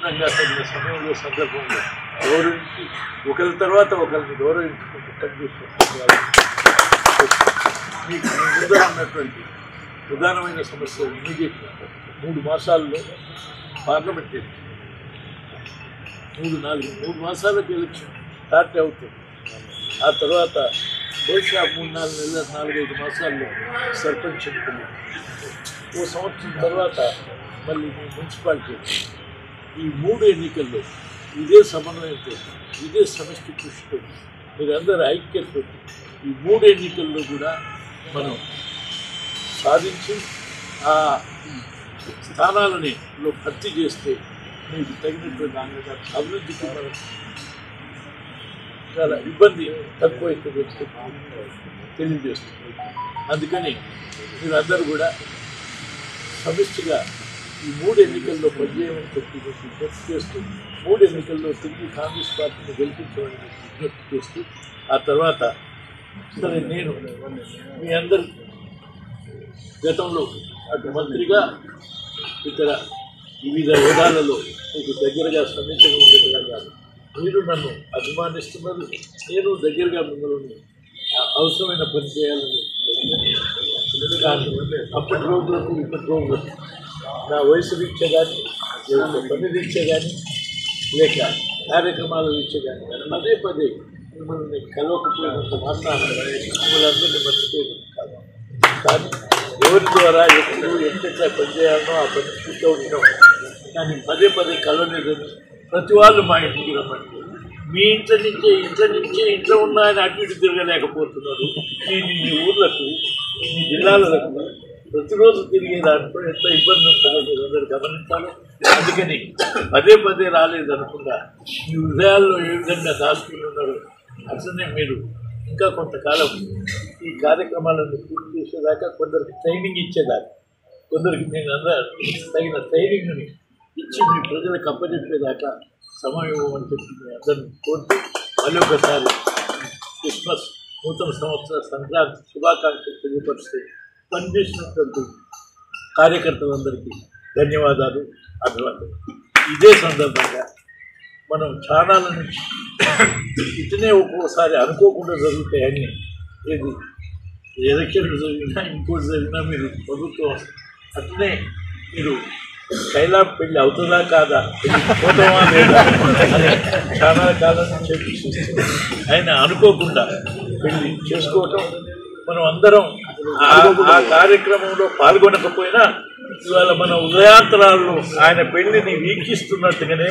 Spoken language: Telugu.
పరిపూర్ణంగా తగిన సమయంలో సందర్భంలో గౌరవించి ఒకరి తర్వాత ఒకరిని గౌరవించుకుంటూ పనిచేస్తున్నారు. మీకు ముందర ఉన్నటువంటి ప్రధానమైన సమస్య ఇమీడియట్ 3 మాసాల్లో పార్లమెంట్ ఎలక్షన్, 3 మాసాలకు ఎలక్షన్ స్టార్ట్ అవుతుంది. ఆ తర్వాత బహుశా 3-4 నెలల 4-5 మాసాల్లో సర్పంచ్ ఎన్నికలు, ఓ సంవత్సరం తర్వాత మళ్ళీ మున్సిపాలిటీ. ఈ 3 ఎన్నికల్లో ఇదే సమన్వయంతో, ఇదే సమష్టి కృషితో, మీరందరూ ఐక్యతతో ఈ 3 ఎన్నికల్లో కూడా మనం సాధించి ఆ స్థానాలని భర్తీ చేస్తే మీకు తగినటువంటి అభివృద్ధికి మనం చాలా ఇబ్బంది తక్కువైతే తెలియజేస్తుంది. అందుకని మీరందరూ కూడా సమిష్టిగా ఈ 3 ఎన్నికల్లో పనిచేయమని విజ్ఞప్తి చేస్తూ, 3 ఎన్నికల్లో తిరిగి కాంగ్రెస్ పార్టీని గెలిపించమని విజ్ఞప్తి చేస్తూ, ఆ తర్వాత సరే నేను మీ అందరు గతంలో అటు మంత్రిగా ఇతర వివిధ హోదాలలో మీకు దగ్గరగా స్పందించగలిగాను. మీరు నన్ను అభిమానిస్తున్నారు, నేను దగ్గరగా మిమ్మల్ని అవసరమైన పని చేయాలని. కానీ అప్పటి రోజులకు ఇప్పటి రోజులకు నా వయసు రీత్యా కానీ, పని రీత్యా కానీ, లేక కార్యక్రమాల రీత్యా కానీ పదే పదే మిమ్మల్ని కలవకపోయినంత మాత్రాన మిమ్మల్ని అందరినీ మర్చిపోయినంత కాదు. కానీ ఎవరి ద్వారా ఎప్పుడు ఎట్లా పనిచేయాలనో ఆ పని పూర్తవుతాం. కానీ పదే పదే కలవలేదని ప్రతి వాళ్ళు మా ఇంటికి రమ్మంటే, మీ ఇంట్లో ఉన్నాయని అటు ఇటు తిరగలేకపోతున్నారు. మీ ఊర్లకు, మీ జిల్లాలకు ప్రతిరోజు తిరిగే దాంట్లో ఎంత ఇబ్బంది ఉంటుందో మీరు అందరూ గమనించాలి. అందుకని పదే పదే రాలేదనకుండా మీ హృదయాల్లో ఏ విధంగా దాచుకుని ఉన్నారో అట్లనే మీరు ఇంకా కొంతకాలం ఈ కార్యక్రమాలను పూర్తి చేసేదాకా, కొందరికి ట్రైనింగ్ ఇచ్చేదాకా, కొందరికి నేను అందరూ తగిన ట్రైనింగ్ని ఇచ్చి మీ ప్రజలకు అప్పచెప్పేదాకా సమయం ఇవ్వమని చెప్పి మీ అందరినీ కోరుతూ, మళ్ళీ ఒకసారి క్రిస్మస్, నూతన సంవత్సర సంక్రాంతి శుభాకాంక్షలు తెలియపరుస్తూ పనిచేసినటువంటి కార్యకర్తలందరికీ ధన్యవాదాలు, అభివాదాలు. ఇదే సందర్భంగా మనం చాలా నుంచి ఇతనే ఒక్కోసారి అనుకోకుండా జరుగుతాయని, ఏది ఎలక్షన్లు జరిగినా ఇంకోటి జరిగినా మీరు ప్రభుత్వం అట్లనే మీరు కైలాం పెళ్ళి అవుతుందా కాదా, పోతామా లేదా అని చాలా కాలం నుంచి ఆయన అనుకోకుండా పెళ్ళి చేసుకోవటం, మనం అందరం ఆ కార్యక్రమంలో పాల్గొనకపోయినా ఇవాళ మన ఉదయాంతరాల్లో ఆయన పెళ్లిని వీక్షిస్తున్నట్టుగానే